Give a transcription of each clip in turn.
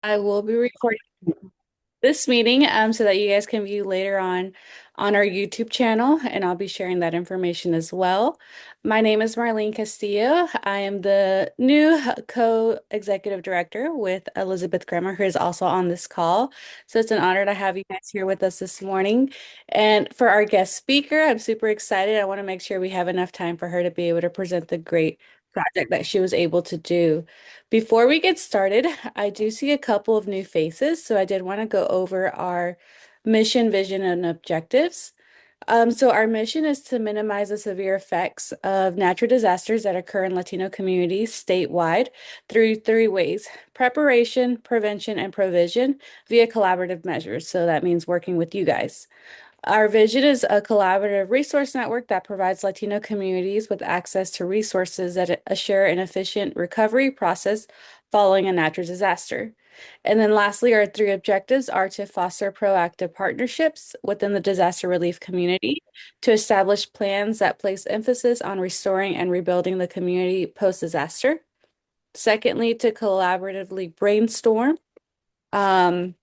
I will be recording this meeting so that you guys can view later on our YouTube channel, and I'll be sharing that information as well. My name is Marlene Castillo. I am the new co-executive director with Elizabeth Grammer, who is also on this call. So it's an honor to have you guys here with us this morning. And for our guest speaker, I'm super excited. I want to make sure we have enough time for her to be able to present the great project that she was able to do. Before we get started, I do see a couple of new faces, so I did want to go over our mission, vision, and objectives. So our mission is to minimize the severe effects of natural disasters that occur in Latino communities statewide through three ways: preparation, prevention, and provision via collaborative measures. So that means working with you guys. Our vision is a collaborative resource network that provides Latino communities with access to resources that assure an efficient recovery process following a natural disaster. And then lastly, our three objectives are to foster proactive partnerships within the disaster relief community, to establish plans that place emphasis on restoring and rebuilding the community post-disaster. Secondly, to collaboratively brainstorm. Um,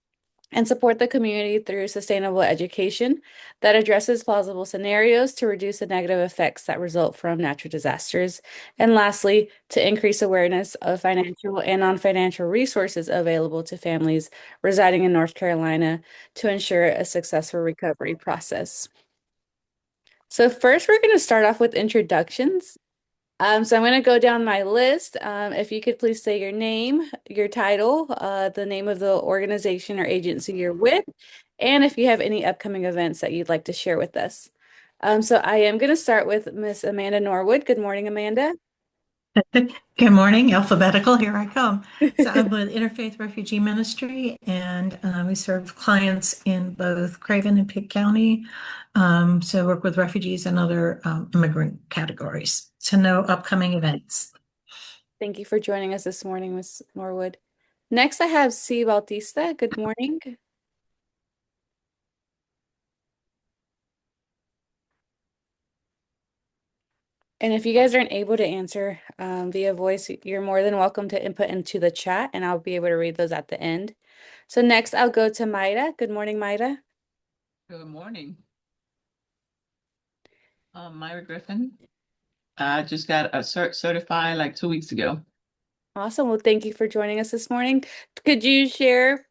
and support the community through sustainable education that addresses plausible scenarios to reduce the negative effects that result from natural disasters. And lastly, to increase awareness of financial and non-financial resources available to families residing in North Carolina to ensure a successful recovery process. So first, we're going to start off with introductions. So I'm going to go down my list. If you could please say your name, your title, the name of the organization or agency you're with, and if you have any upcoming events that you'd like to share with us. So I am going to start with Miss Amanda Norwood. Good morning, Amanda. Good morning, alphabetical. Here I come. So I'm with Interfaith Refugee Ministry, and we serve clients in both Craven and Pitt County. So work with refugees and other immigrant categories. So no upcoming events. Thank you for joining us this morning, Miss Norwood. Next, I have C. Bautista. Good morning. And if you guys aren't able to answer via voice, you're more than welcome to input into the chat, and I'll be able to read those at the end. So next, I'll go to Maida. Good morning, Maida. Good morning. Myra Griffin. I just got a certified like 2 weeks ago. Awesome. Well, thank you for joining us this morning. Could you share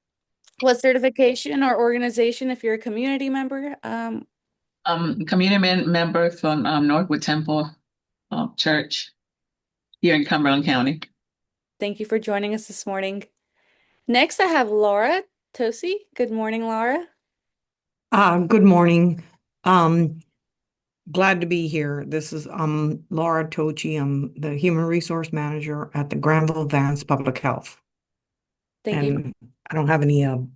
what certification or organization, if you're a community member? Community member from Northwood Temple Church here in Cumberland County. Thank you for joining us this morning. Next, I have Laura Tosi. Good morning, Laura. Good morning. Um, Glad to be here. This is Laura Tochi. I'm the Human Resource Manager at the Granville Vance Public Health. Thank you. And I don't have anything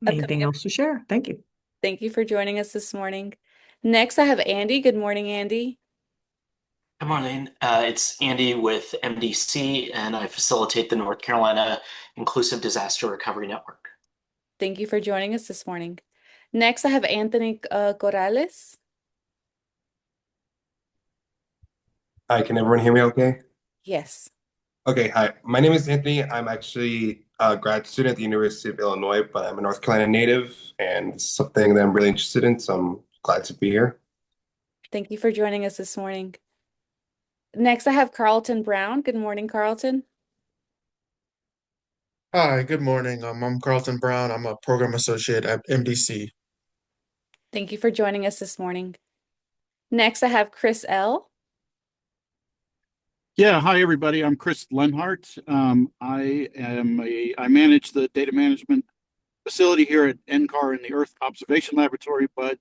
Upcoming. else to share. Thank you. Thank you for joining us this morning. Next, I have Andy. Good morning, Andy. Good morning. It's Andy with MDC, and I facilitate the North Carolina Inclusive Disaster Recovery Network. Thank you for joining us this morning. Next, I have Anthony Corrales. Hi, can everyone hear me okay? Yes. Okay, hi. My name is Anthony. I'm actually a grad student at the University of Illinois, but I'm a North Carolina native, and it's something that I'm really interested in, so I'm glad to be here. Thank you for joining us this morning. Next, I have Carlton Brown. Good morning, Carlton. Hi, good morning. I'm Carlton Brown. I'm a program associate at MDC. Thank you for joining us this morning. Next, I have Chris L. Yeah, hi everybody. I'm Chris Lenhart. I manage the data management facility here at NCAR in the Earth Observation Laboratory, but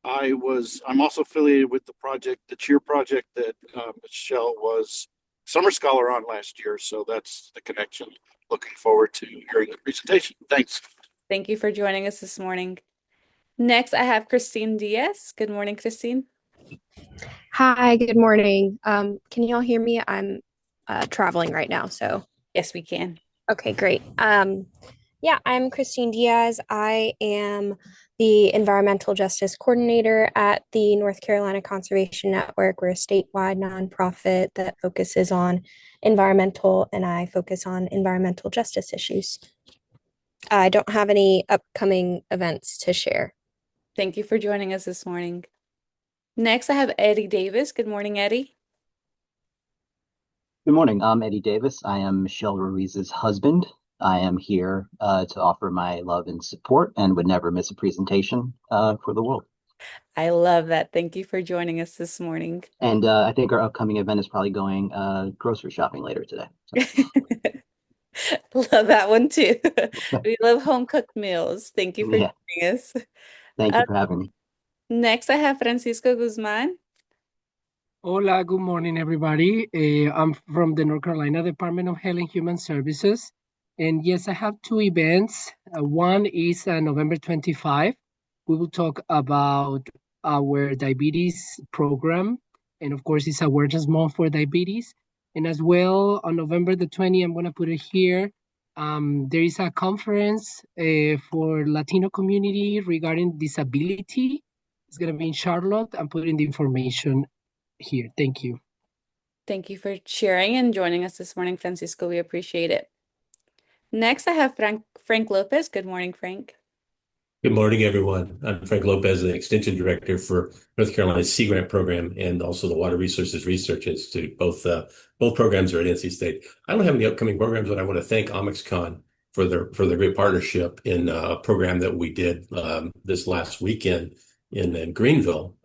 I'm also affiliated with the project, the Cheer project that Michelle was summer scholar on last year. So that's the connection. Looking forward to hearing the presentation. Thanks. Thank you for joining us this morning. Next, I have Christine Diaz. Good morning, Christine. Hi, good morning. Can you all hear me? I'm traveling right now, so Yes, we can. okay, great. Yeah, I'm Christine Diaz. I am the Environmental Justice Coordinator at the North Carolina Conservation Network. We're a statewide nonprofit that focuses on environmental, and I focus on environmental justice issues. I don't have any upcoming events to share. Thank you for joining us this morning. Next, I have Eddie Davis. Good morning, Eddie. Good morning. I'm Eddie Davis. I am Michelle Ruiz's husband. I am here to offer my love and support and would never miss a presentation for the world. I love that. Thank you for joining us this morning. And I think our upcoming event is probably going grocery shopping later today. Love that one too. We love home cooked meals. Thank you for Yeah, joining us. thank you for having me. Next, I have Francisco Guzman. Hola, good morning, everybody. I'm from the North Carolina Department of Health and Human Services. And yes, I have two events. One is November 25. We will talk about our diabetes program. And of course, it's Awareness Month for diabetes. And as well, on November the 20th, I'm going to put it here. There is a conference for Latino community regarding disability. It's going to be in Charlotte. I'm putting the information here. Thank you. Thank you for sharing and joining us this morning, Francisco. We appreciate it. Next, I have Frank Lopez. Good morning, Frank. Good morning, everyone. I'm Frank Lopez, the Extension Director for North Carolina's Sea Grant Program and also the Water Resources Research Institute. Both programs are at NC State. I don't have any upcoming programs, but I want to thank OmixCon for their great partnership in a program that we did this last weekend in Greenville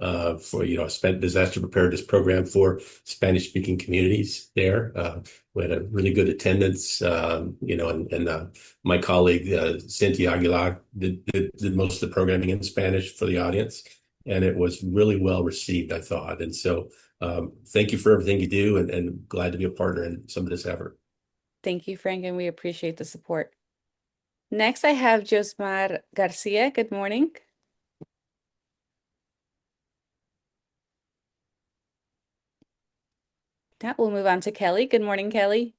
for a disaster preparedness program for Spanish-speaking communities there. We had a really good attendance, and my colleague Cynthia Aguilar did most of the programming in Spanish for the audience, and it was really well received, I thought. And so, thank you for everything you do, and glad to be a partner in some of this effort. Thank you, Frank, and we appreciate the support. Next, I have Josmar Garcia. Good morning. Now we'll move on to Kelly. Good morning, Kelly.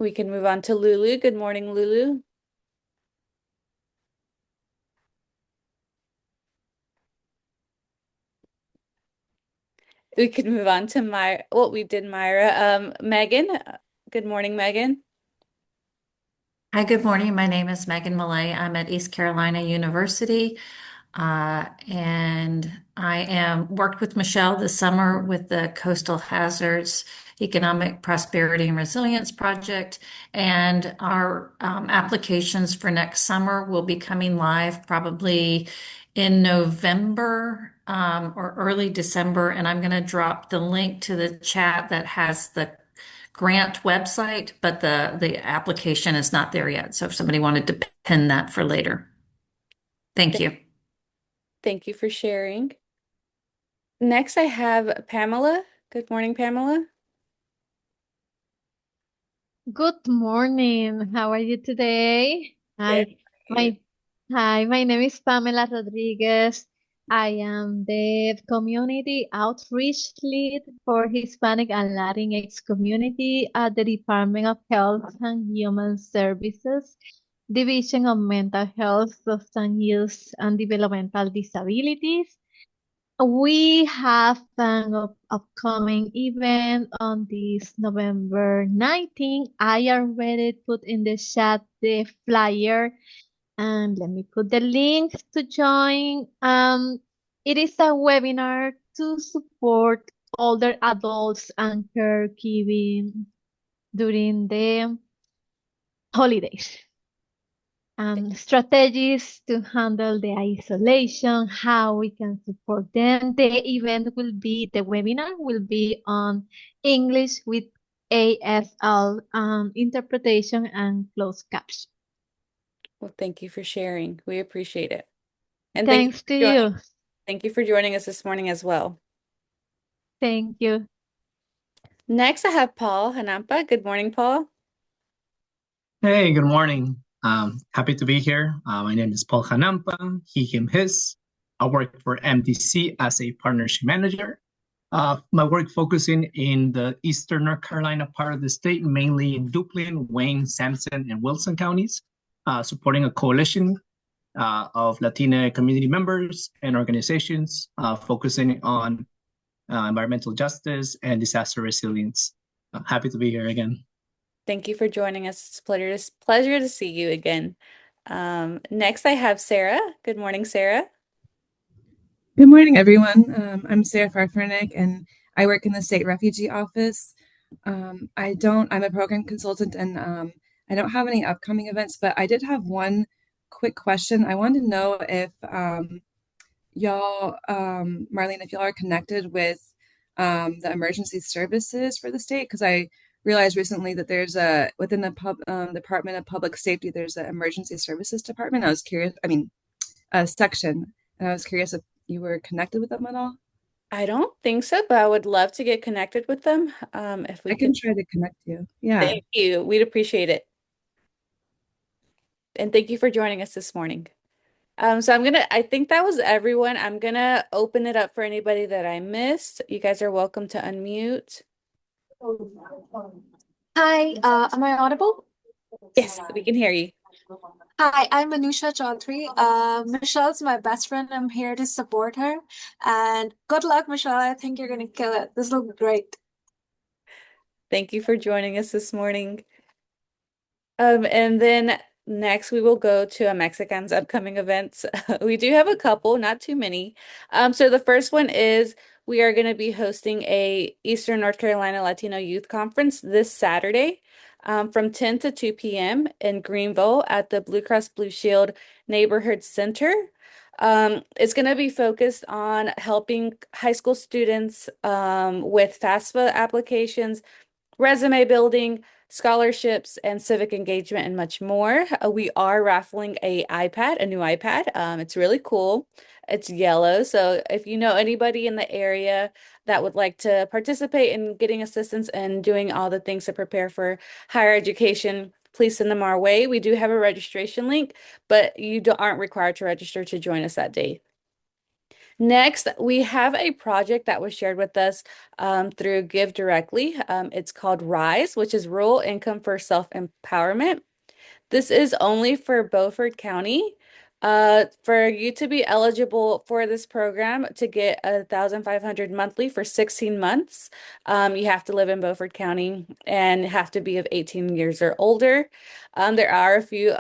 We can move on to Lulu. Good morning, Lulu. We could move on to Myra. Well, we did Myra. Megan. Good morning, Megan. Hi, good morning. My name is Megan Millay. I'm at East Carolina University, and I worked with Michelle this summer with the Coastal Hazards Economic Prosperity and Resilience Project, and our applications for next summer will be coming live probably in November or early December, and I'm going to drop the link to the chat that has the grant website, but the application is not there yet. So if somebody wanted to pin that for later. Thank you. Thank you for sharing. Next, I have Pamela. Good morning, Pamela. Good morning. How are you today? Hi, my name is Pamela Rodriguez. I am the Community Outreach Lead for Hispanic and Latinx community at the Department of Health and Human Services, Division of Mental Health, Substance Use, and Developmental Disabilities. We have an upcoming event on this November 19th. I already put in the chat the flyer, and let me put the link to join. It is a webinar to support older adults and caregiving during the holidays. Strategies to handle the isolation, how we can support them. The webinar will be on English with ASL interpretation and closed caption. Well, thank you for sharing. We appreciate it. And thanks to you. Thank you for joining us this morning as well. Thank you. Next, I have Paul Hanampa. Good morning, Paul. Hey, good morning. Happy to be here. My name is Paul Hanampa, he, him, his. I work for MDC as a partnership manager. My work focusing in the eastern North Carolina part of the state, mainly in Duplin, Wayne, Sampson, and Wilson counties, supporting a coalition of Latina community members and organizations focusing on environmental justice and disaster resilience. Happy to be here again. Thank you for joining us. It's a pleasure to see you again. Next, I have Sarah. Good morning, Sarah. Good morning, everyone. I'm Sarah Farfurnick, and I work in the State Refugee Office. I'm a program consultant, and I don't have any upcoming events, but I did have one quick question. I wanted to know if Marlene, if y'all are connected with the emergency services for the state, because I realized recently that there's within the Department of Public Safety, there's an emergency services department. I was curious, a section, and I was curious if you were connected with them at all? I don't think so, but I would love to get connected with them. If we I can could. try to connect you. Yeah. Thank you. We'd appreciate it. And thank you for joining us this morning. So I think that was everyone. I'm gonna open it up for anybody that I missed. You guys are welcome to unmute. Hi, am I audible? Yes, we can hear you. Hi, I'm Anusha Chaudhary. Michelle's my best friend. I'm here to support her. And good luck, Michelle. I think you're gonna kill it. This will be great. Thank you for joining us this morning. And then next we will go to a Mexican's upcoming events. We do have a couple, not too many. So the first one is we are going to be hosting a Eastern North Carolina Latino Youth Conference this Saturday, from 10 to 2 p.m. in Greenville at the Blue Cross Blue Shield Neighborhood Center. It's going to be focused on helping high school students with FAFSA applications, resume building, scholarships, and civic engagement, and much more. We are raffling a new iPad. It's really cool. It's yellow. So if you know anybody in the area that would like to participate in getting assistance and doing all the things to prepare for higher education, please send them our way. We do have a registration link, but aren't required to register to join us that day. Next, we have a project that was shared with us through Give Directly. It's called RISE, which is Rural Income for Self-Empowerment. This is only for Beaufort County. For you to be eligible for this program to get 1,500 monthly for 16 months, you have to live in Beaufort County and have to be of 18 years or older. There are a few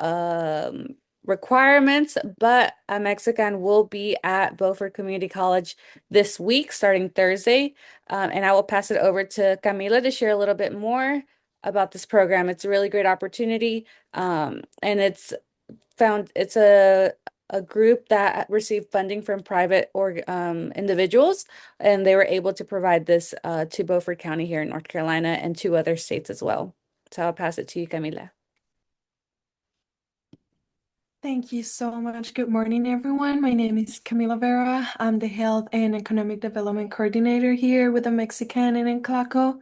requirements, but a Mexican will be at Beaufort Community College this week, starting Thursday. And I will pass it over to Camila to share a little bit more about this program. It's a really great opportunity. And it's a group that received funding from private or individuals, and they were able to provide this to Beaufort County here in North Carolina and two other states as well. So I'll pass it to you, Camila. Thank you so much. Good morning, everyone. My name is Camila Vera. I'm the Health and Economic Development Coordinator here with the Mexican in Enclaco.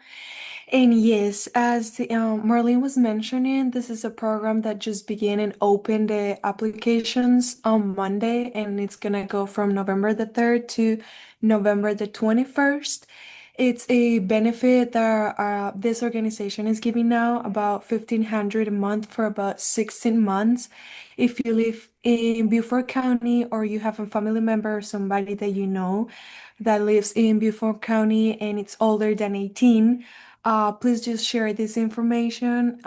And yes, as Marlene was mentioning, this is a program that just began and opened the applications on Monday, and it's gonna go from November the 3rd to November the 21st. It's a benefit that this organization is giving now, about 1,500 a month for about 16 months. If you live in Beaufort County or you have a family member or somebody that you know that lives in Beaufort County and it's older than 18, please just share this information.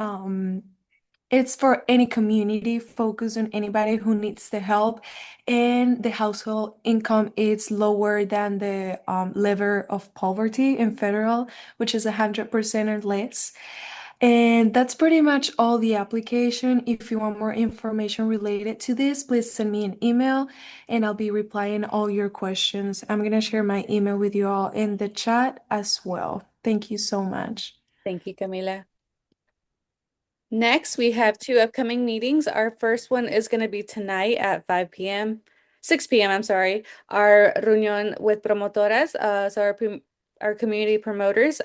It's for any community, focus on anybody who needs the help, and the household income is lower than the level of poverty in federal, which is 100% or less. And that's pretty much all the application. If you want more information related to this, please send me an email and I'll be replying all your questions. I'm gonna share my email with you all in the chat as well. Thank you so much. Thank you, Camila. Next, we have two upcoming meetings. Our first one is going to be tonight at 5 p.m., 6 p.m., I'm sorry, our reunion with promotoras, our community promoters.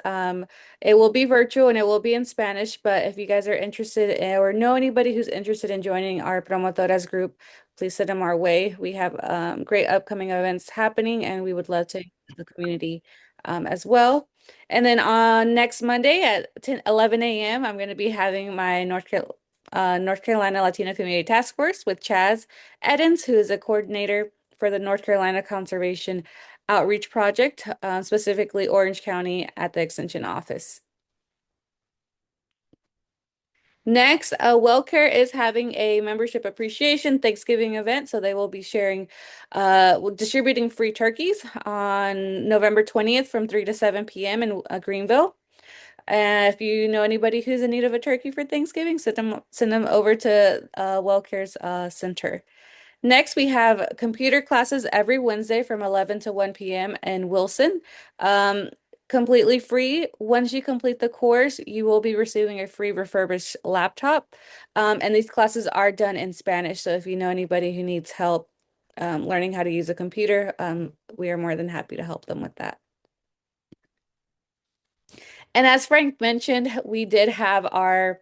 It will be virtual and it will be in Spanish, but if you guys are interested or know anybody who's interested in joining our promotoras group, please send them our way. We have great upcoming events happening and we would love to include the community as well. And then on next Monday at 11 a.m., I'm going to be having my North Carolina Latino Community Task Force with Chaz Edens, who is a coordinator for the North Carolina Conservation Outreach Project, specifically Orange County at the Extension Office. Next, WellCare is having a membership appreciation Thanksgiving event, so they will be distributing free turkeys on November 20th from 3 to 7 p.m. in Greenville. If you know anybody who's in need of a turkey for Thanksgiving, send them over to WellCare's center. Next, we have computer classes every Wednesday from 11 to 1 p.m. in Wilson. Um, Completely free. Once you complete the course, you will be receiving a free refurbished laptop. And these classes are done in Spanish. So if you know anybody who needs help learning how to use a computer, we are more than happy to help them with that. And as Frank mentioned, we did have our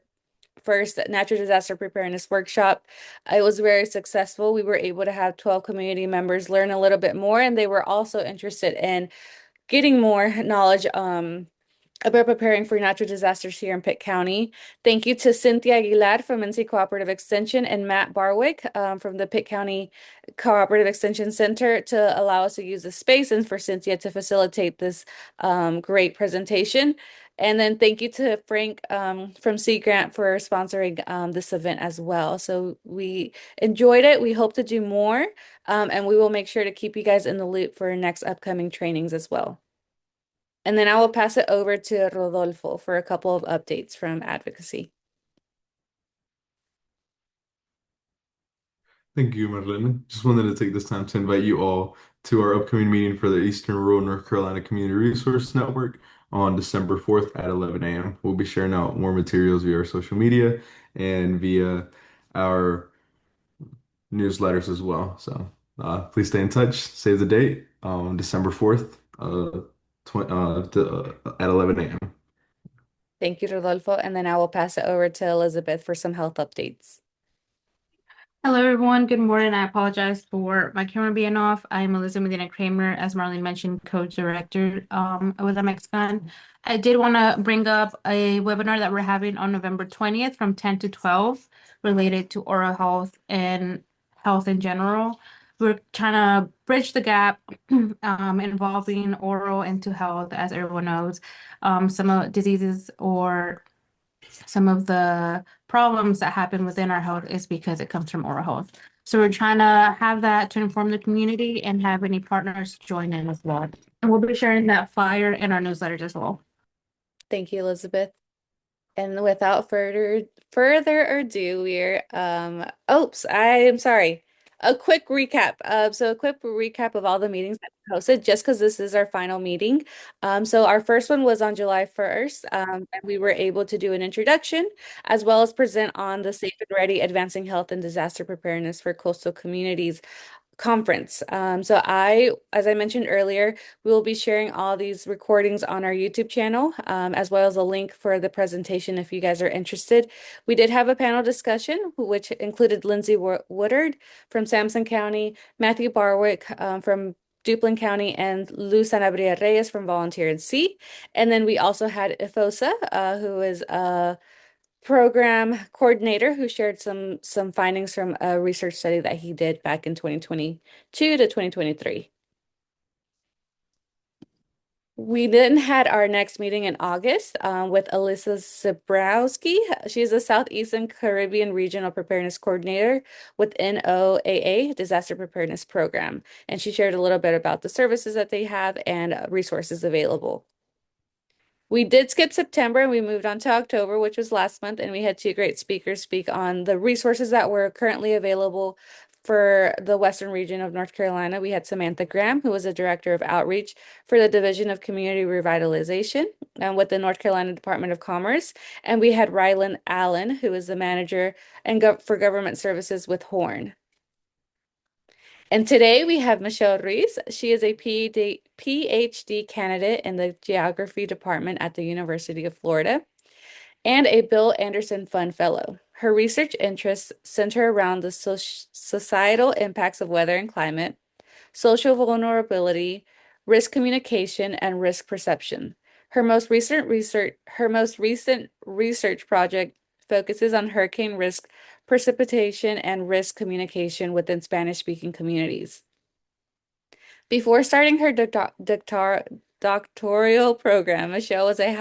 first natural disaster preparedness workshop. It was very successful. We were able to have 12 community members learn a little bit more, and they were also interested in getting more knowledge about preparing for natural disasters here in Pitt County. Thank you to Cynthia Aguilar from NC Cooperative Extension and Matt Barwick from the Pitt County Cooperative Extension Center to allow us to use the space and for Cynthia to facilitate this great presentation. And then thank you to Frank from Sea Grant for sponsoring this event as well. So we enjoyed it. We hope to do more, and we will make sure to keep you guys in the loop for next upcoming trainings as well. And then I will pass it over to Rodolfo for a couple of updates from advocacy. Thank you, Marlene. Just wanted to take this time to invite you all to our upcoming meeting for the Eastern Rural North Carolina Community Resource Network on December 4th at 11 a.m. We'll be sharing out more materials via our social media and via our newsletters as well. So please stay in touch, save the date, December 4th at 11 a.m. Thank you, Rodolfo. And then I will pass it over to Elizabeth for some health updates. Hello, everyone. Good morning. I apologize for my camera being off. I'm Elizabeth Medina Kramer, as Marlene mentioned, co-director with MXCon. I did want to bring up a webinar that we're having on November 20th from 10 to 12 related to oral health and health in general. We're trying to bridge the gap involving oral into health, as everyone knows. Some of diseases or some of the problems that happen within our health is because it comes from oral health. So we're trying to have that to inform the community and have any partners join in as well. And we'll be sharing that flyer in our newsletters as well. Thank you, Elizabeth. And without further ado, we're oops, I am sorry. A quick recap. So a quick recap of all the meetings that we hosted, just because this is our final meeting. So our first one was on July 1st, and we were able to do an introduction as well as present on the Safe and Ready Advancing Health and Disaster Preparedness for Coastal Communities conference. As I mentioned earlier, we will be sharing all these recordings on our YouTube channel, as well as a link for the presentation if you guys are interested. We did have a panel discussion, which included Lindsay Woodard from Sampson County, Matthew Barwick from Duplin County, and Luz Sanabria Reyes from Volunteer and Sea. And then we also had Ifosa, who is a program coordinator who shared some findings from a research study that he did back in 2022 to 2023. We then had our next meeting in August with Alyssa Zabrowski. She's a Southeastern Caribbean Regional Preparedness Coordinator with NOAA Disaster Preparedness Program. And she shared a little bit about the services that they have and resources available. We did skip September and we moved on to October, which was last month, and we had two great speakers speak on the resources that were currently available for the Western region of North Carolina. We had Samantha Graham, who was the Director of Outreach for the Division of Community Revitalization with the North Carolina Department of Commerce. And we had Rylan Allen, who is the Manager for Government Services with Horn. And today we have Michelle Ruiz. She is a PhD candidate in the Geography Department at the University of Florida and a Bill Anderson Fund Fellow. Her research interests center around the societal impacts of weather and climate, social vulnerability, risk communication, and risk perception. Her most recent research project focuses on hurricane risk precipitation and risk communication within Spanish-speaking communities. Before starting her doctoral program, Michelle was a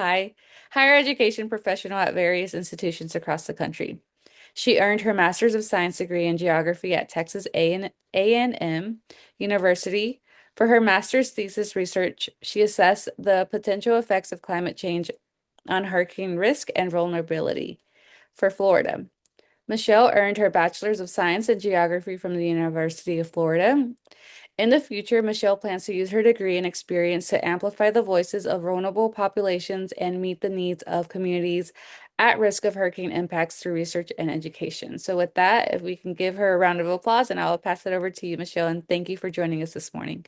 higher education professional at various institutions across the country. She earned her Master's of Science degree in geography at Texas A&M University. For her master's thesis research, she assessed the potential effects of climate change on hurricane risk and vulnerability for Florida. Michelle earned her Bachelor's of Science in Geography from the University of Florida. In the future, Michelle plans to use her degree and experience to amplify the voices of vulnerable populations and meet the needs of communities at risk of hurricane impacts through research and education. So with that, if we can give her a round of applause, and I'll pass it over to you, Michelle, and thank you for joining us this morning.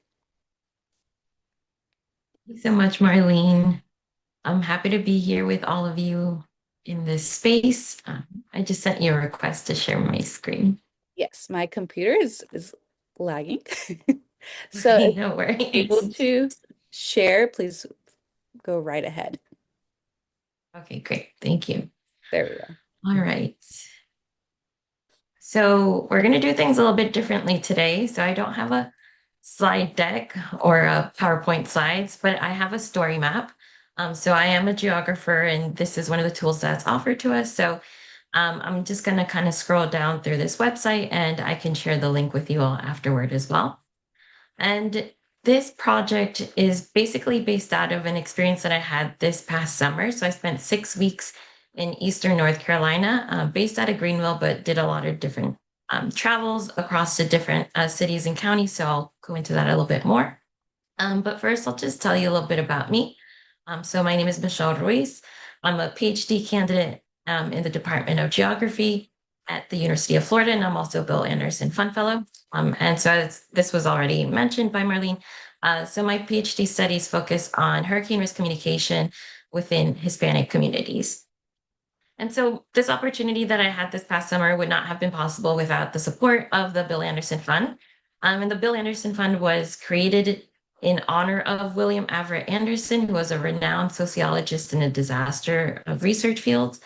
Thank you so much, Marlene. I'm happy to be here with all of you in this space. I just sent you a request to share my screen. Yes, my computer is lagging. So if No you're able worries. to share, please go right ahead. Okay, great. Thank you. There we go. All right. So we're going to do things a little bit differently today. So I don't have a slide deck or a PowerPoint slides, but I have a story map. So I am a geographer, and this is one of the tools that's offered to us. So I'm just going to kind of scroll down through this website, and I can share the link with you all afterward as well. And this project is basically based out of an experience that I had this past summer. So I spent 6 weeks in Eastern North Carolina, based out of Greenville, but did a lot of different travels across the different cities and counties. So I'll go into that a little bit more. But first, I'll just tell you a little bit about me. So my name is Michelle Ruiz. I'm a PhD candidate in the Department of Geography at the University of Florida, and I'm also a Bill Anderson Fund Fellow. And so as this was already mentioned by Marlene, so my PhD studies focus on hurricane risk communication within Hispanic communities. And so this opportunity that I had this past summer would not have been possible without the support of the Bill Anderson Fund. And the Bill Anderson Fund was created in honor of William Everett Anderson, who was a renowned sociologist in the disaster research fields.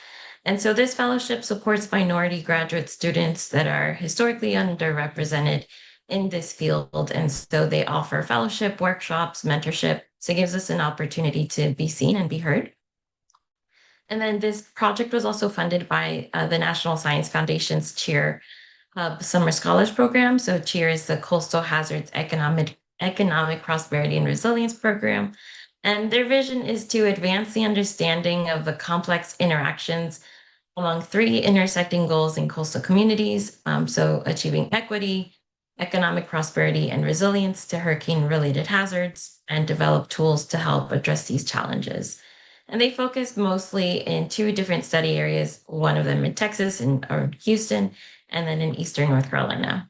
And so this fellowship supports minority graduate students that are historically underrepresented in this field. And so they offer fellowship, workshops, mentorship. So it gives us an opportunity to be seen and be heard. And then this project was also funded by the National Science Foundation's CHEER Summer Scholars Program. So CHEER is the Coastal Hazards Economic Prosperity and Resilience Program. And their vision is to advance the understanding of the complex interactions along 3 intersecting goals in coastal communities. So achieving equity, economic prosperity, and resilience to hurricane-related hazards, and develop tools to help address these challenges. And they focused mostly in 2 different study areas, one of them in Texas or Houston, and then in Eastern North Carolina.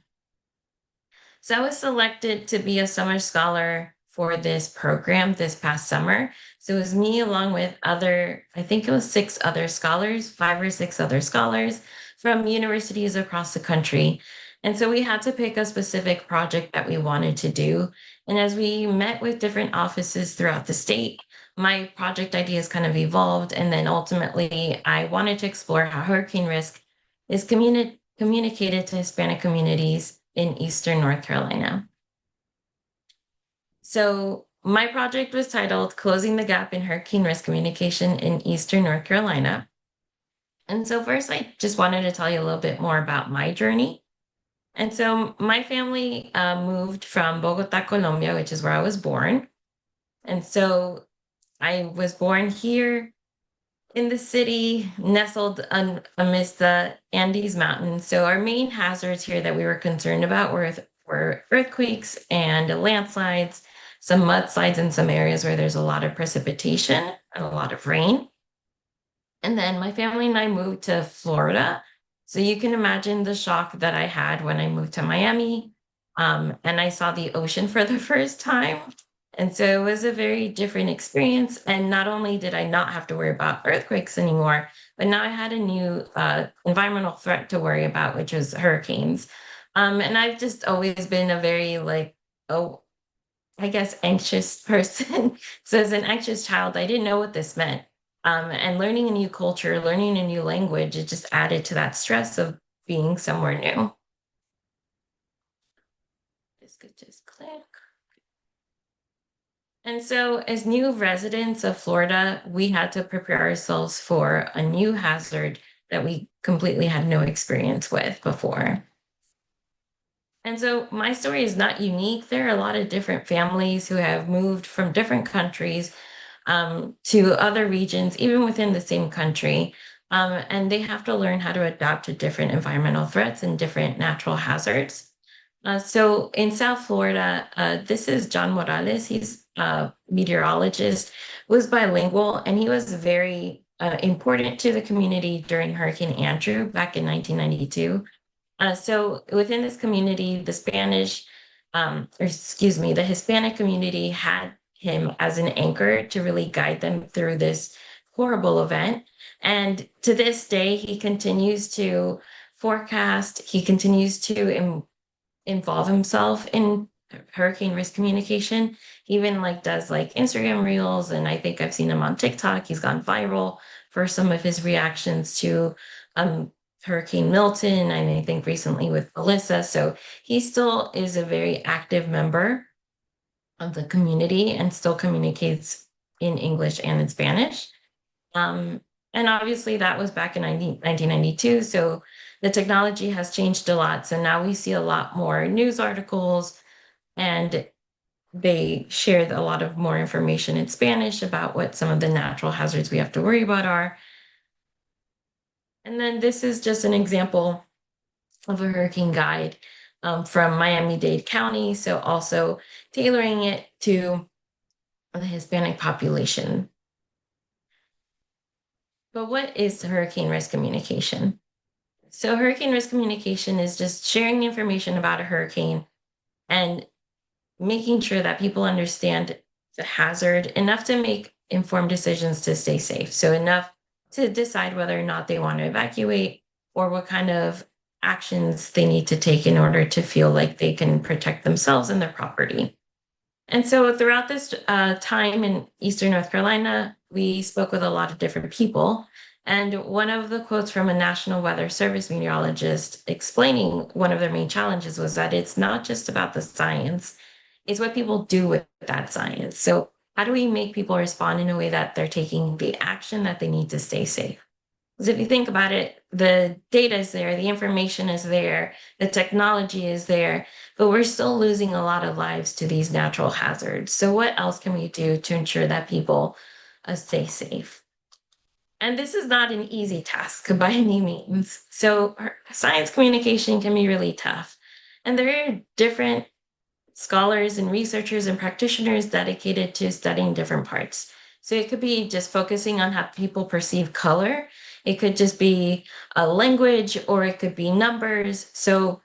So I was selected to be a summer scholar for this program this past summer. So it was me along with I think it was 6 other scholars, 5 or 6 other scholars from universities across the country. And so we had to pick a specific project that we wanted to do. And as we met with different offices throughout the state, my project ideas kind of evolved. And then ultimately, I wanted to explore how hurricane risk is communicated to Hispanic communities in Eastern North Carolina. So my project was titled Closing the Gap in Hurricane Risk Communication in Eastern North Carolina. And so first, I just wanted to tell you a little bit more about my journey. And so my family moved from Bogota, Colombia, which is where I was born. And so I was born here in the city, nestled amidst the Andes Mountains. So our main hazards here that we were concerned about were earthquakes and landslides, some mudslides in some areas where there's a lot of precipitation and a lot of rain. And then my family and I moved to Florida. So you can imagine the shock that I had when I moved to Miami, and I saw the ocean for the first time. And so it was a very different experience. And not only did I not have to worry about earthquakes anymore, but now I had a new environmental threat to worry about, which was hurricanes. And I've just always been a very I guess, anxious person. So as an anxious child, I didn't know what this meant. And learning a new culture, learning a new language, it just added to that stress of being somewhere new. This could just click. And so, as new residents of Florida, we had to prepare ourselves for a new hazard that we completely had no experience with before. And so, my story is not unique. There are a lot of different families who have moved from different countries to other regions, even within the same country. And they have to learn how to adapt to different environmental threats and different natural hazards. So in South Florida, this is John Morales. He's a meteorologist, was bilingual, and he was very important to the community during Hurricane Andrew back in 1992. So within this community, the Hispanic community had him as an anchor to really guide them through this horrible event. And to this day, he continues to forecast, he continues to involve himself in hurricane risk communication. He even does Instagram reels, and I think I've seen him on TikTok. He's gone viral for some of his reactions to um, Hurricane Milton, and I think recently with Melissa. So he still is a very active member of the community and still communicates in English and in Spanish. Um, and obviously that was back in 1992. So the technology has changed a lot. So now we see a lot more news articles, and they share a lot of more information in Spanish about what some of the natural hazards we have to worry about are. And then this is just an example of a hurricane guide from Miami-Dade County. So also tailoring it to the Hispanic population. But what is hurricane risk communication? So hurricane risk communication is just sharing information about a hurricane and making sure that people understand the hazard enough to make informed decisions to stay safe. So enough to decide whether or not they want to evacuate or what kind of actions they need to take in order to feel like they can protect themselves and their property. And so throughout this time in Eastern North Carolina, we spoke with a lot of different people. And one of the quotes from a National Weather Service meteorologist explaining one of their main challenges was that it's not just about the science, it's what people do with that science. So, how do we make people respond in a way that they're taking the action that they need to stay safe? Because if you think about it, the data is there, the information is there, the technology is there, but we're still losing a lot of lives to these natural hazards. So, what else can we do to ensure that people stay safe? And this is not an easy task by any means. So, science communication can be really tough. And there are different scholars and researchers and practitioners dedicated to studying different parts. So it could be just focusing on how people perceive color. It could just be a language, or it could be numbers. So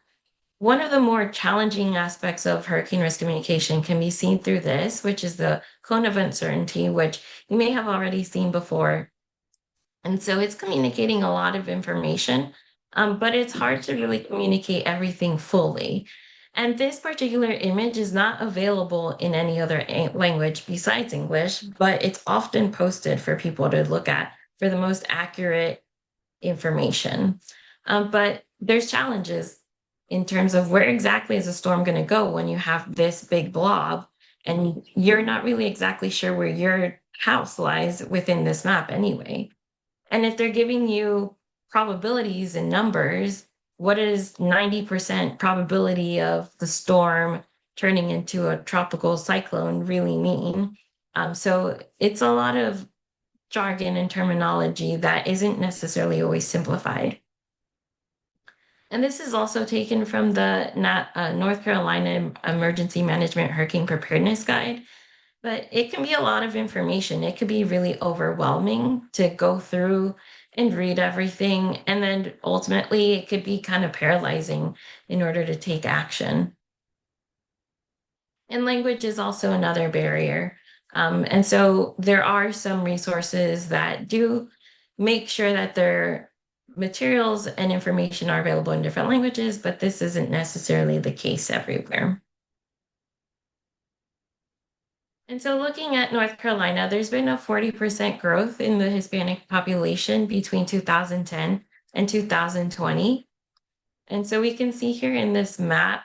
one of the more challenging aspects of hurricane risk communication can be seen through this, which is the cone of uncertainty, which you may have already seen before. And so it's communicating a lot of information, but it's hard to really communicate everything fully. And this particular image is not available in any other language besides English, but it's often posted for people to look at for the most accurate information. But there's challenges in terms of where exactly is a storm going to go when you have this big blob and you're not really exactly sure where your house lies within this map anyway. And if they're giving you probabilities and numbers, what is 90% probability of the storm turning into a tropical cyclone really mean? So it's a lot of jargon and terminology that isn't necessarily always simplified. And this is also taken from the North Carolina Emergency Management Hurricane Preparedness Guide. But it can be a lot of information. It could be really overwhelming to go through and read everything. And then ultimately, it could be kind of paralyzing in order to take action. And language is also another barrier. And so there are some resources that do make sure that their materials and information are available in different languages, but this isn't necessarily the case everywhere. And so looking at North Carolina, there's been a 40% growth in the Hispanic population between 2010 and 2020. And so we can see here in this map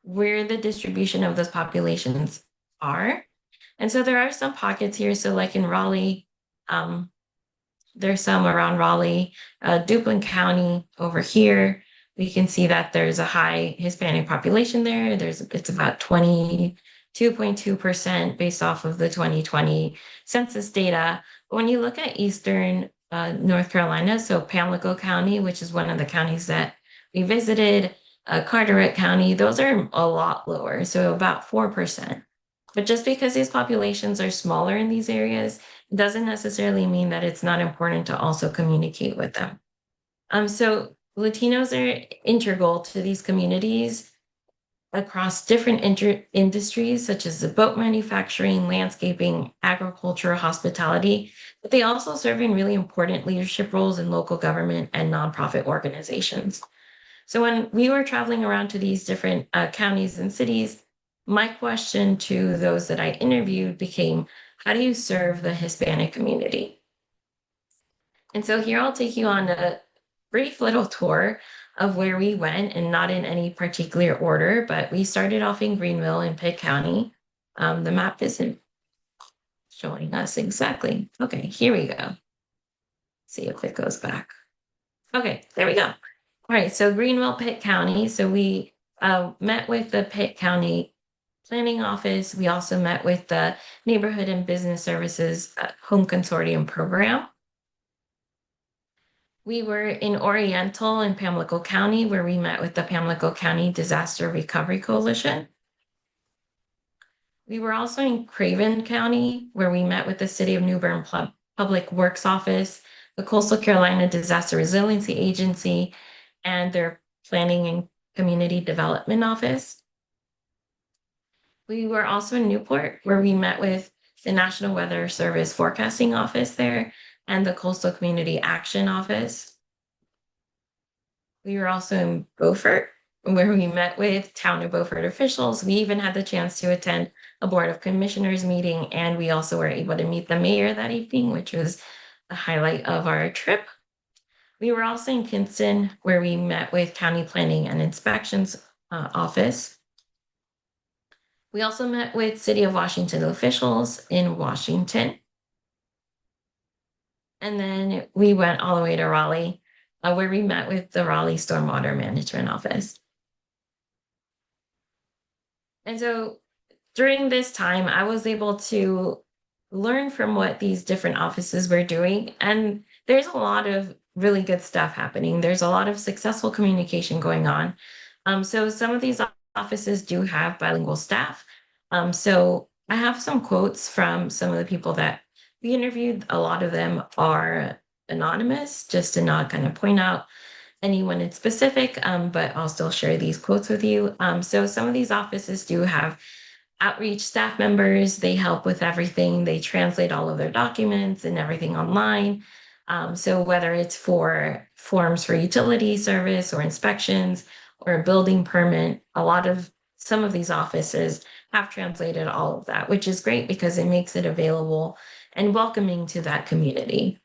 where the distribution of those populations are. And so there are some pockets here. So like in Raleigh, there's some around Raleigh, Duplin County over here. We can see that there's a high Hispanic population there. It's about 22.2% based off of the 2020 census data. When you look at Eastern North Carolina, so Pamlico County, which is one of the counties that we visited, Carteret County, those are a lot lower, so about 4%. But just because these populations are smaller in these areas doesn't necessarily mean that it's not important to also communicate with them. So Latinos are integral to these communities across different industries, such as the boat manufacturing, landscaping, agriculture, hospitality, but they also serve in really important leadership roles in local government and nonprofit organizations. So when we were traveling around to these different counties and cities, my question to those that I interviewed became, how do you serve the Hispanic community? And so here I'll take you on a brief little tour of where we went, and not in any particular order, but we started off in Greenville in Pitt County. The map isn't showing us exactly. Okay, here we go. See if it goes back. Okay, there we go. All right, so Greenville, Pitt County. So we met with the Pitt County Planning Office. We also met with the Neighborhood and Business Services Home Consortium Program. We were in Oriental in Pamlico County, where we met with the Pamlico County Disaster Recovery Coalition. We were also in Craven County, where we met with the City of New Bern Public Works Office, the Coastal Carolina Disaster Resiliency Agency, and their Planning and Community Development Office. We were also in Newport, where we met with the National Weather Service Forecasting Office there and the Coastal Community Action Office. We were also in Beaufort, where we met with Town of Beaufort officials. We even had the chance to attend a Board of Commissioners meeting, and we also were able to meet the mayor that evening, which was the highlight of our trip. We were also in Kinston, where we met with County Planning and Inspections Office. We also met with City of Washington officials in Washington. And then we went all the way to Raleigh, where we met with the Raleigh Stormwater Management Office. And so during this time, I was able to learn from what these different offices were doing. And there's a lot of really good stuff happening. There's a lot of successful communication going on. So some of these offices do have bilingual staff. So I have some quotes from some of the people that we interviewed. A lot of them are anonymous, just to not kind of point out anyone in specific, but I'll still share these quotes with you. So some of these offices do have outreach staff members. They help with everything. They translate all of their documents and everything online. So whether it's for forms for utility service or inspections or a building permit, some of these offices have translated all of that, which is great because it makes it available and welcoming to that community.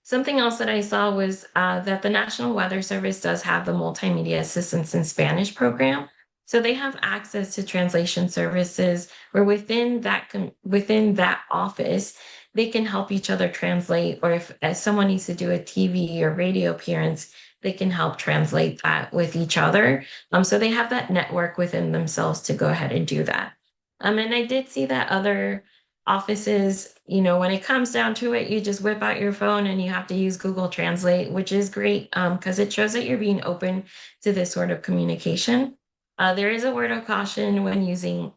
Something else that I saw was that the National Weather Service does have the Multimedia Assistance in Spanish program. So they have access to translation services where within that office, they can help each other translate, or if someone needs to do a TV or radio appearance, they can help translate that with each other. So they have that network within themselves to go ahead and do that. And I did see that other offices, when it comes down to it, you just whip out your phone and you have to use Google Translate, which is great because it shows that you're being open to this sort of communication. There is a word of caution when using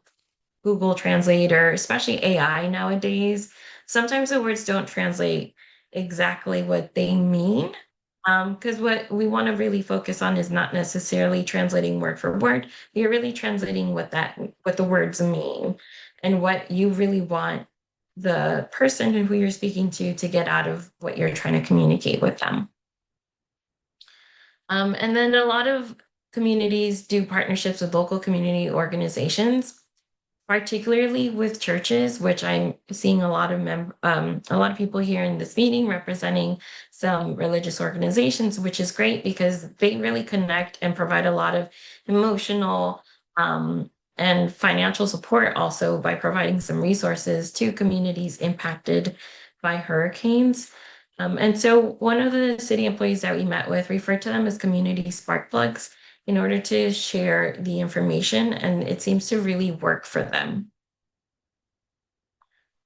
Google Translate, or especially AI nowadays. Sometimes the words don't translate exactly what they mean. Because what we want to really focus on is not necessarily translating word for word. You're really translating what the words mean and what you really want the person who you're speaking to get out of what you're trying to communicate with them. And then a lot of communities do partnerships with local community organizations. particularly with churches, which I'm seeing a lot of people here in this meeting representing some religious organizations, which is great because they really connect and provide a lot of emotional um, and financial support also by providing some resources to communities impacted by hurricanes. And so one of the city employees that we met with referred to them as community spark plugs in order to share the information, and it seems to really work for them.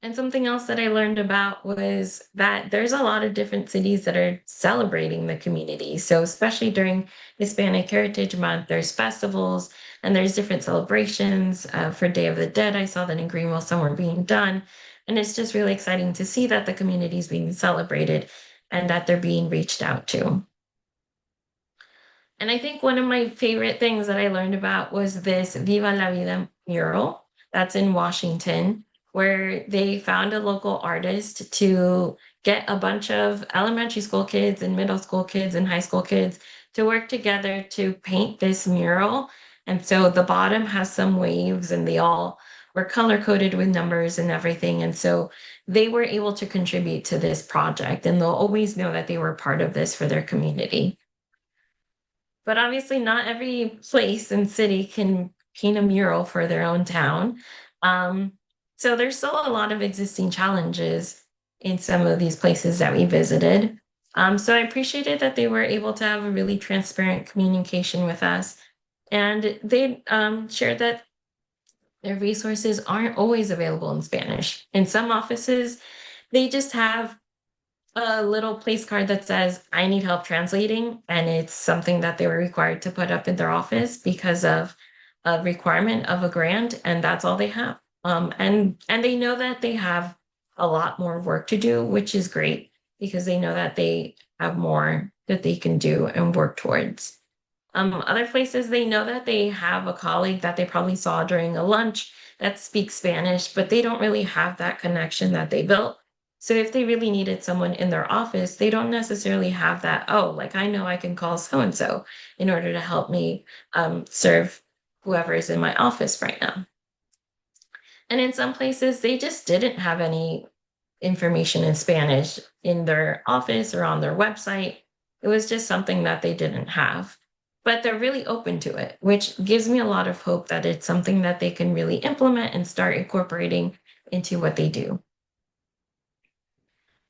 And something else that I learned about was that there's a lot of different cities that are celebrating the community. So, especially during Hispanic Heritage Month, there's festivals and there's different celebrations. For Day of the Dead, I saw that in Greenville some were being done. And it's just really exciting to see that the community is being celebrated and that they're being reached out to. And I think one of my favorite things that I learned about was this Viva la Vida mural that's in Washington, where they found a local artist to get a bunch of elementary school kids and middle school kids and high school kids to work together to paint this mural. And so the bottom has some waves and they all were color coded with numbers and everything. And so they were able to contribute to this project and they'll always know that they were part of this for their community. But obviously, not every place and city can paint a mural for their own town. Um, so there's still a lot of existing challenges in some of these places that we visited. So I appreciated that they were able to have a really transparent communication with us. And they shared that their resources aren't always available in Spanish. In some offices, they just have a little place card that says, I need help translating. And it's something that they were required to put up in their office because of a requirement of a grant. And that's all they have. And they know that they have a lot more work to do, which is great because they know that they have more that they can do and work towards. Other places, they know that they have a colleague that they probably saw during a lunch that speaks Spanish, but they don't really have that connection that they built. So if they really needed someone in their office, they don't necessarily have that, oh, like I know I can call so and so in order to help me serve whoever is in my office right now. And in some places, they just didn't have any information in Spanish in their office or on their website. It was just something that they didn't have. But they're really open to it, which gives me a lot of hope that it's something that they can really implement and start incorporating into what they do.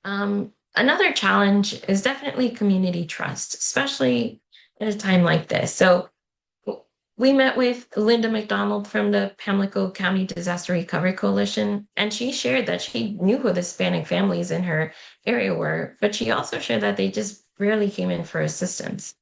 Another challenge is definitely community trust, especially at a time like this. So we met with Linda McDonald from the Pamlico County Disaster Recovery Coalition, and she shared that she knew who the Hispanic families in her area were, but she also shared that they just rarely came in for assistance.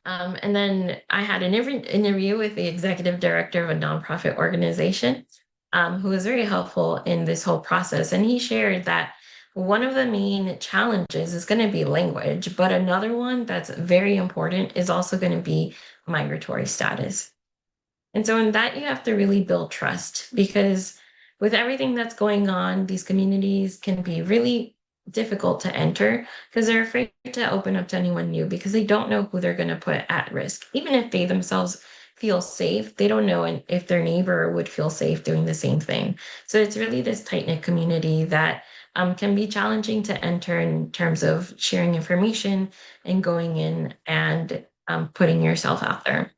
And then I had an interview with the executive director of a nonprofit organization who was very helpful in this whole process. And he shared that one of the main challenges is going to be language, but another one that's very important is also going to be migratory status. And so in that, you have to really build trust because with everything that's going on, these communities can be really difficult to enter because they're afraid to open up to anyone new because they don't know who they're going to put at risk. Even if they themselves feel safe, they don't know if their neighbor would feel safe doing the same thing. So it's really this tight-knit community that can be challenging to enter in terms of sharing information and going in and putting yourself out there.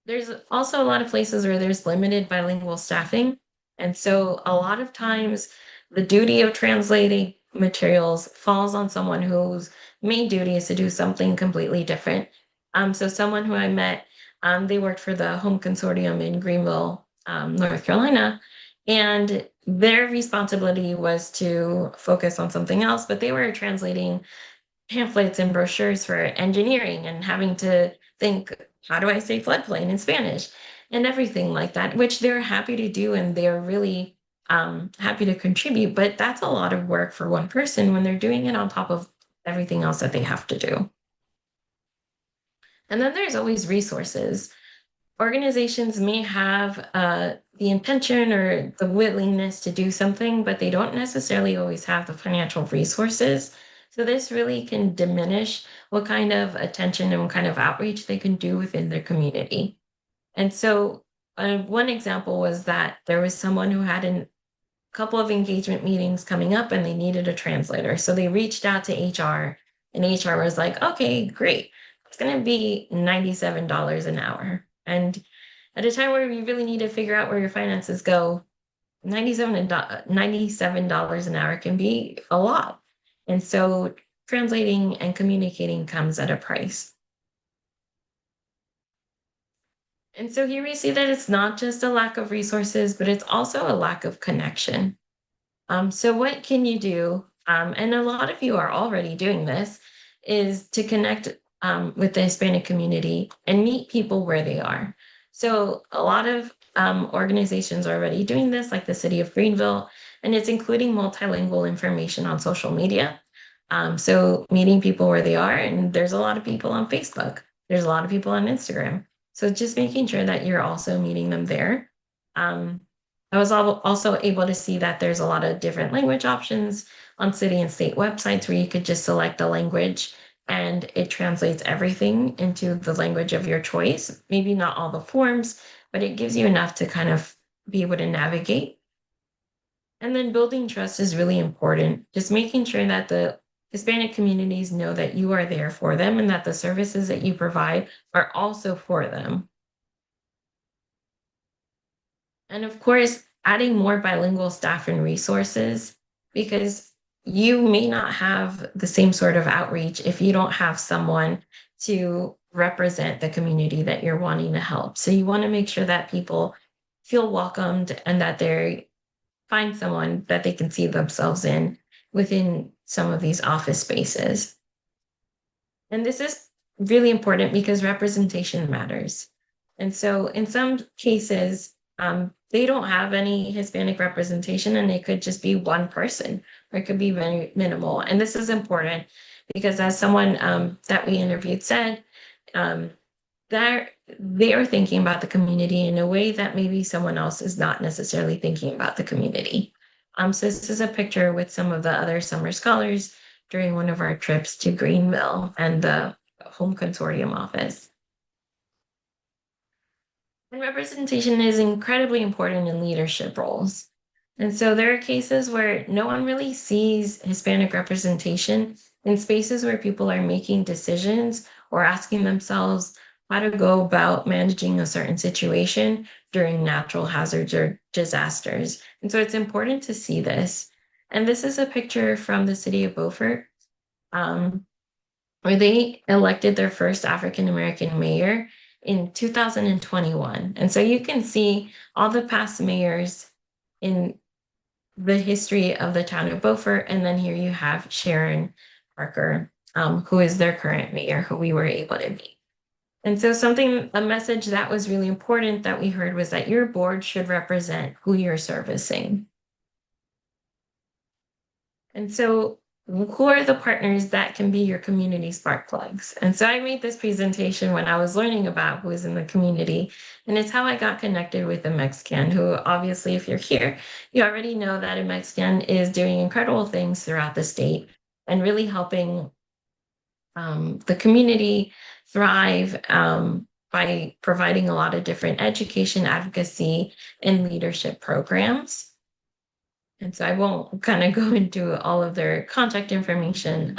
There's also a lot of places where there's limited bilingual staffing. And so a lot of times the duty of translating materials falls on someone whose main duty is to do something completely different. So someone who I met, they worked for the Home Consortium in Greenville, North Carolina, and their responsibility was to focus on something else, but they were translating pamphlets and brochures for engineering and having to think, how do I say floodplain in Spanish and everything like that, which they're happy to do and they're really happy to contribute. But that's a lot of work for one person when they're doing it on top of everything else that they have to do. And then there's always resources. Organizations may have the intention or the willingness to do something, but they don't necessarily always have the financial resources. So this really can diminish what kind of attention and what kind of outreach they can do within their community. And so one example was that there was someone who had a couple of engagement meetings coming up and they needed a translator. So they reached out to HR and HR was like, okay, great. It's going to be $97 an hour. And at a time where you really need to figure out where your finances go, $97 an hour can be a lot. And so translating and communicating comes at a price. And so here we see that it's not just a lack of resources, but it's also a lack of connection. So what can you do? And a lot of you are already doing this, is to connect with the Hispanic community and meet people where they are. So a lot of organizations are already doing this, like the City of Greenville, and it's including multilingual information on social media. So meeting people where they are, and there's a lot of people on Facebook. There's a lot of people on Instagram. So just making sure that you're also meeting them there. I was also able to see that there's a lot of different language options on city and state websites where you could just select the language and it translates everything into the language of your choice. Maybe not all the forms, but it gives you enough to kind of be able to navigate. And then building trust is really important. Just making sure that the Hispanic communities know that you are there for them and that the services that you provide are also for them. And of course, adding more bilingual staff and resources, because you may not have the same sort of outreach if you don't have someone to represent the community that you're wanting to help. So you want to make sure that people feel welcomed and that they find someone that they can see themselves in within some of these office spaces. And this is really important because representation matters. And so in some cases, they don't have any Hispanic representation and it could just be one person or it could be very minimal. And this is important because as someone that we interviewed said, that they are thinking about the community in a way that maybe someone else is not necessarily thinking about the community. So this is a picture with some of the other summer scholars during one of our trips to Greenville and the Home Consortium office. And representation is incredibly important in leadership roles. And so there are cases where no one really sees Hispanic representation in spaces where people are making decisions or asking themselves how to go about managing a certain situation during natural hazards or disasters. And so it's important to see this. And this is a picture from the city of Beaufort, where they elected their first African-American mayor in 2021. And so you can see all the past mayors in the history of the town of Beaufort. And then here you have Sharon Parker, who is their current mayor, who we were able to meet. And so a message that was really important that we heard was that your board should represent who you're servicing. And so who are the partners that can be your community spark plugs? And so I made this presentation when I was learning about who is in the community, and it's how I got connected with a Mexican who, obviously, if you're here, you already know that a Mexican is doing incredible things throughout the state and really helping the community thrive by providing a lot of different education, advocacy, and leadership programs. And so I won't kind of go into all of their contact information.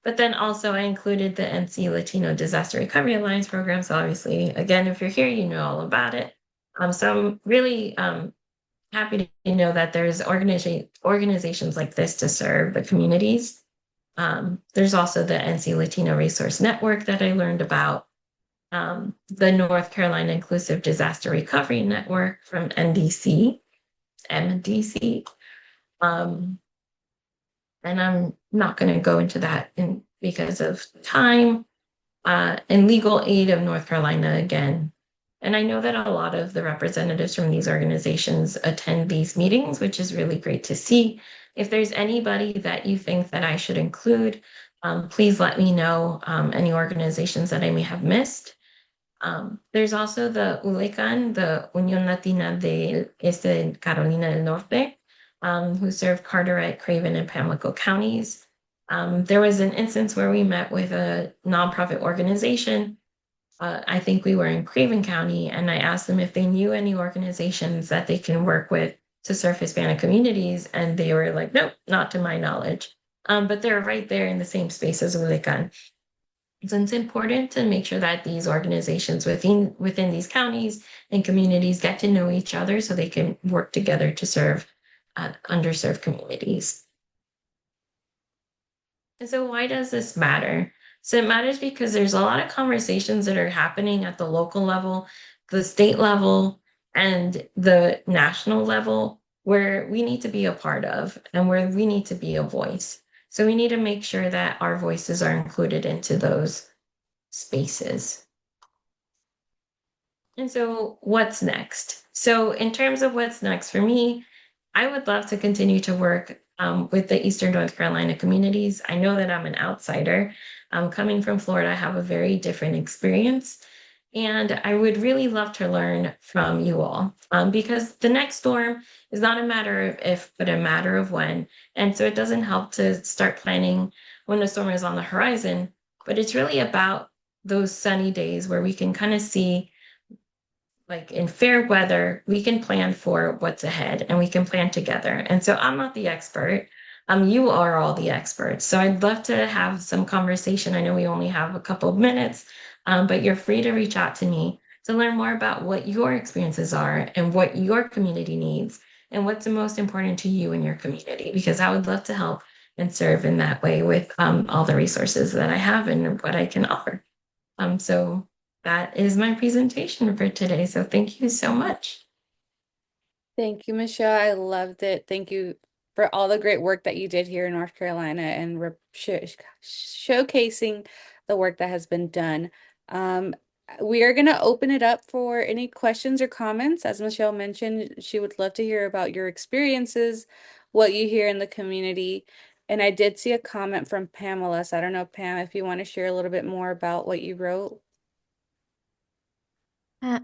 But then also I included the NC Latino Disaster Recovery Alliance program. So obviously, again, if you're here, you know all about it. So I'm really happy to know that there's organizations like this to serve the communities. There's also the NC Latino Resource Network that I learned about. The North Carolina Inclusive Disaster Recovery Network from MDC. And I'm not going to go into that because of time. And Legal Aid of North Carolina again. And I know that a lot of the representatives from these organizations attend these meetings, which is really great to see. If there's anybody that you think that I should include, please let me know any organizations that I may have missed. There's also the ULECAN, the Unión Latina de Carolina del Norte, who served Carteret, Craven, and Pamlico counties. There was an instance where we met with a nonprofit organization I think we were in Craven County, and I asked them if they knew any organizations that they can work with to serve Hispanic communities, and they were like, nope, not to my knowledge. But they're right there in the same space as Ulican. So it's important to make sure that these organizations within these counties and communities get to know each other so they can work together to serve underserved communities. And so why does this matter? So it matters because there's a lot of conversations that are happening at the local level, the state level, and the national level where we need to be a part of and where we need to be a voice. So we need to make sure that our voices are included into those spaces. And so what's next? So in terms of what's next for me, I would love to continue to work with the Eastern North Carolina communities. I know that I'm an outsider. Coming from Florida, I have a very different experience. And I would really love to learn from you all because the next storm is not a matter of if, but a matter of when. And so it doesn't help to start planning when the storm is on the horizon, but it's really about those sunny days where we can kind of see, like in fair weather, we can plan for what's ahead and we can plan together. And so I'm not the expert. You are all the experts. So I'd love to have some conversation. I know we only have a couple of minutes, but you're free to reach out to me to learn more about what your experiences are and what your community needs and what's the most important to you and your community, because I would love to help and serve in that way with all the resources that I have and what I can offer. So that is my presentation for today. So thank you so much. Thank you, Michelle. I loved it. Thank you for all the great work that you did here in North Carolina and showcasing the work that has been done. We are going to open it up for any questions or comments. As Michelle mentioned, she would love to hear about your experiences, what you hear in the community. And I did see a comment from Pamela. So I don't know, Pam, if you want to share a little bit more about what you wrote. Oh,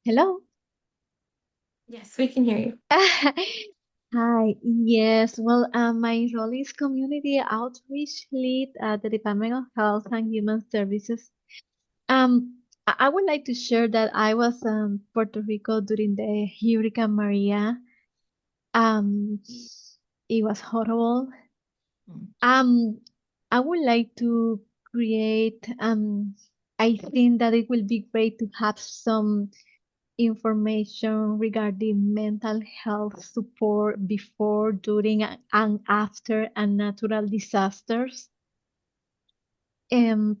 hello. Yes, we can hear you. Hi. Yes. Well, my role is community outreach lead at the Department of Health and Human Services. I would like to share that I was Puerto Rico during the Hurricane Maria. Um, it was horrible. I would like to create. I think that it will be great to have some information regarding mental health support before, during, and after a natural disasters. To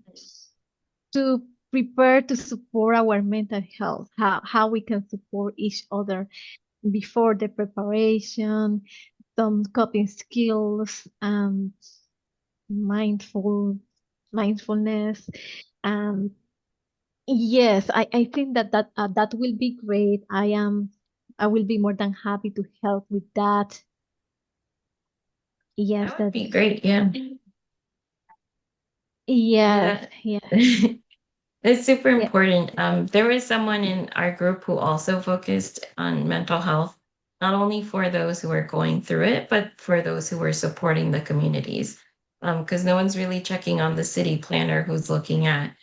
prepare to support our mental health, how we can support each other before the preparation, some coping skills, mindfulness. Yes, I think that will be great. I will be more than happy to help with that. Yes, That would be great. Yeah. Yes, Yeah. yes. It's super Yeah. important. There was someone in our group who also focused on mental health, not only for those who are going through it, but for those who are supporting the communities. Because no one's really checking on the city planner who's looking at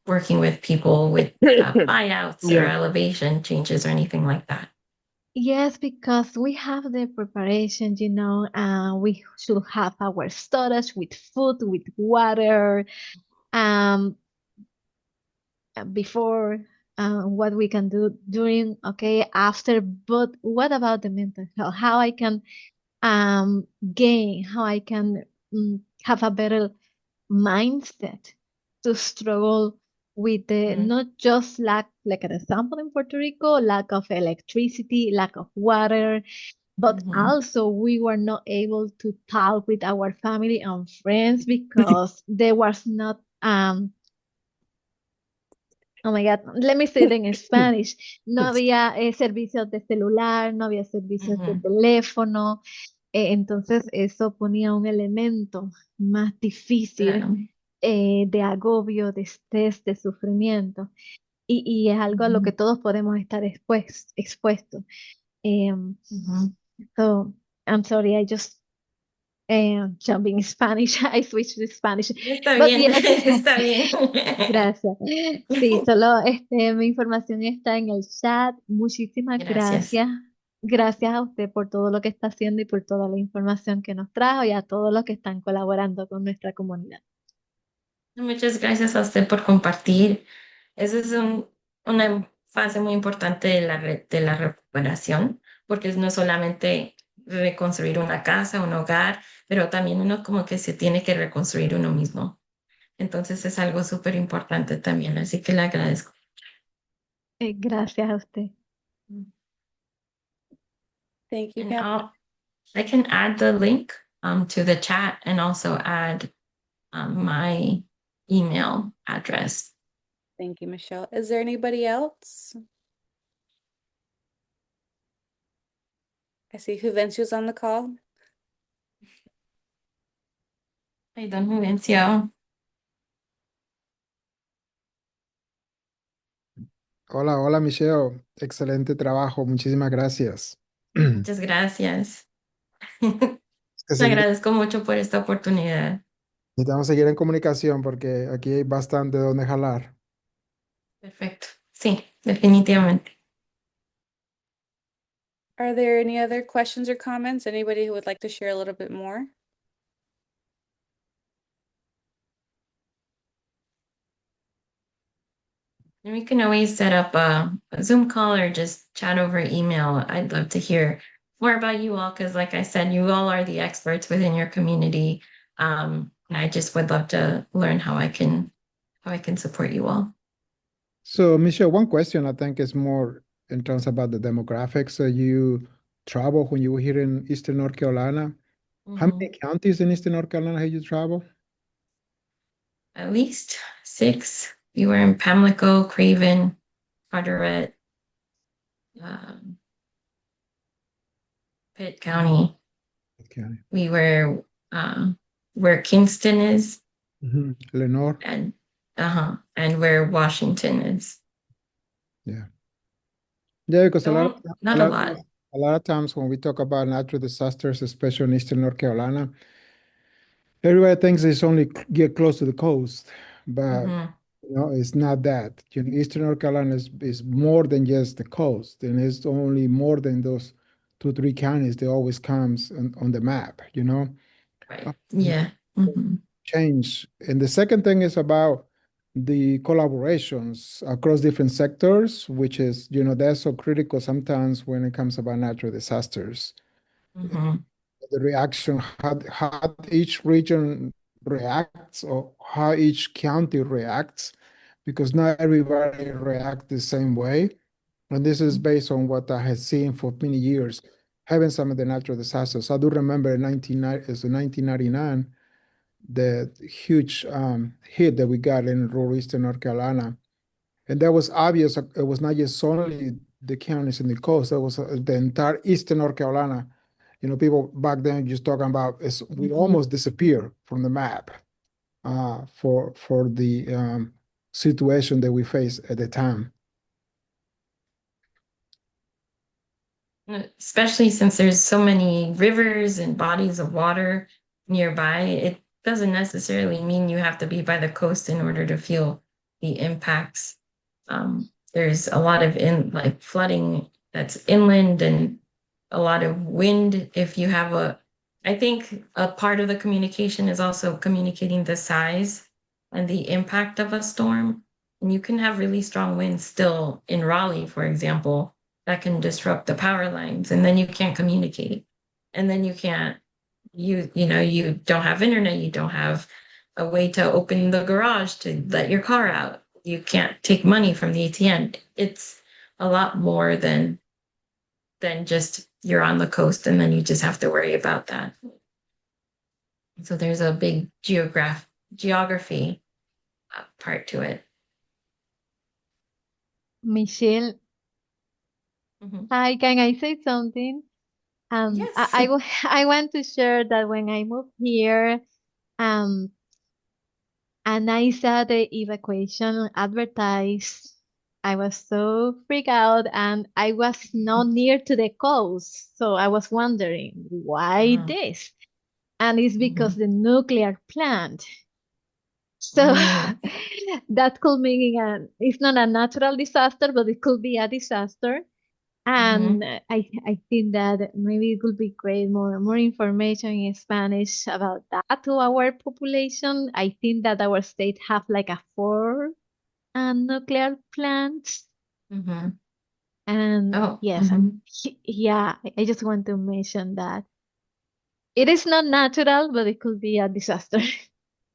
working with people with buyouts or Yeah. elevation changes or anything like that. Yes, because we have the preparation, we should have our storage with food, with water, um, before, what we can do during, okay, after. But what about the mental health? How I can gain, how I can have a better mindset to struggle with the not just lack, like an example in Puerto Rico, lack of electricity, lack of water, but also we were not able to talk with our family and friends because there was not oh my God, let me say it in Spanish. No había servicios de celular, no había servicios de teléfono. Entonces eso ponía un elemento más difícil de agobio, de estrés, de sufrimiento. Y es algo a lo que todos podemos estar expuestos. So, I'm sorry, I just jumping in Spanish. I switched to Spanish. Está But bien, yes, está bien. gracias. Sí, solo mi información está en el chat. Muchísimas Gracias. gracias. Gracias a usted por todo lo que está haciendo y por toda la información que nos trajo y a todos los que están colaborando con nuestra comunidad. Muchas gracias a usted por compartir. Esa es una fase muy importante de de la recuperación, porque no solamente reconstruir una casa, un hogar, pero también uno como que se tiene que reconstruir uno mismo. Entonces es algo súper importante también, así que le agradezco. Gracias a usted. Thank you, And Pam. I can add the link to the chat and also add my email address. Thank you, Michelle. Is there anybody else? I see Juvencia's on the call. Hey, don Juvencio. Hola, hola Michelle, excelente trabajo, muchísimas gracias. Muchas gracias. Que Le seguir- agradezco mucho por esta oportunidad. Necesitamos seguir en comunicación porque aquí hay bastante donde jalar. Perfecto. Sí, definitivamente. Are there any other questions or comments? Anybody who would like to share a little bit more? And we can always set up a Zoom call or just chat over email. I'd love to hear more about you all because, like I said, you all are the experts within your community. And I just would love to learn how I can support you all. So Michelle, one question I think is more in terms about the demographics. So you travel when you were here in Eastern North Carolina. How Mhm. many counties in Eastern North Carolina have you traveled? At least 6. We were in Pamlico, Craven, Carteret, um, Pitt County. County. We were where Kingston is Lenore. and where Washington is. Yeah. Yeah, because Not a lot. a lot of times when we talk about natural disasters, especially in Eastern North Carolina, everybody thinks it's only get close to the coast, but Mhm. it's not that. Eastern North Carolina is more than just the coast, and it's only more than those 2, 3 counties that always comes on the map. Right. Yeah. Change. And the second thing is about the collaborations across different sectors, which is, that's so critical sometimes when it comes about natural disasters. Mhm. The reaction, how each region reacts or how each county reacts, because not everybody reacts the same way. And this is based on what I had seen for many years, having some of the natural disasters. I do remember in 1999, the huge hit that we got in rural Eastern North Carolina. And that was obvious. It was not just only the counties in the coast, it was the entire Eastern North Carolina. People back then just talking about we almost disappear from the map for the situation that we faced at the time. Especially since there's so many rivers and bodies of water nearby, it doesn't necessarily mean you have to be by the coast in order to feel the impacts. There's a lot of flooding that's inland and a lot of wind. I think a part of the communication is also communicating the size and the impact of a storm. And you can have really strong winds still in Raleigh, for example, that can disrupt the power lines, and then you can't communicate. And then you don't have internet, you don't have a way to open the garage to let your car out. You can't take money from the ATM. It's a lot more than just you're on the coast and then you just have to worry about that. So there's a big geography part to it. Michelle, hi, can I say something? Yes. I want to share that when I moved here, and I saw the evacuation advertised, I was so freaked out, and I was not near to the coast, so I was wondering why this. and it's because the nuclear plant. So that could mean it's not a natural disaster, but it could be a disaster. And I think that maybe it would be great more information in Spanish about that to our population. I think that our state have like a four nuclear plants. And yes, yeah, I just want to mention that it is not natural, but it could be a disaster.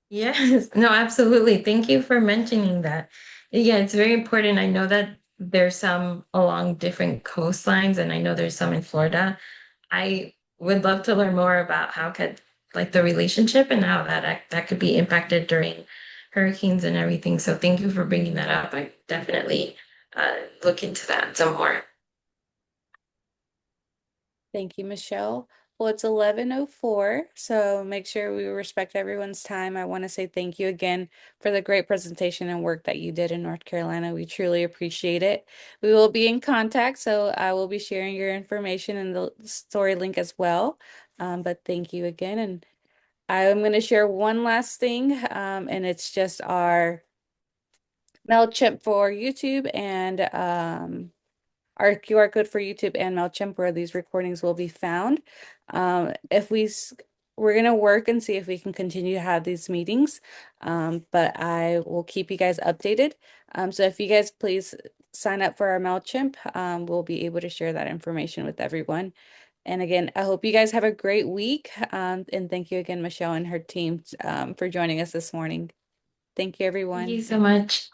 Yes, no, absolutely. Thank you for mentioning that. Yeah, it's very important. I know that there's some along different coastlines, and I know there's some in Florida. I would love to learn more about how could like the relationship and how that could be impacted during hurricanes and everything. So thank you for bringing that up. I definitely look into that some more. Thank you, Michelle. Well, it's 11:04, so make sure we respect everyone's time. I want to say thank you again for the great presentation and work that you did in North Carolina. We truly appreciate it. We will be in contact, so I will be sharing your information in the story link as well. But thank you again, and I'm going to share one last thing, and it's just our MailChimp for YouTube and our QR code for YouTube and MailChimp where these recordings will be found. If we're gonna work and see if we can continue to have these meetings, but I will keep you guys updated. So if you guys please sign up for our MailChimp, we'll be able to share that information with everyone. And again, I hope you guys have a great week. And thank you again, Michelle and her team, for joining us this morning. Thank you, Thank you everyone. so much.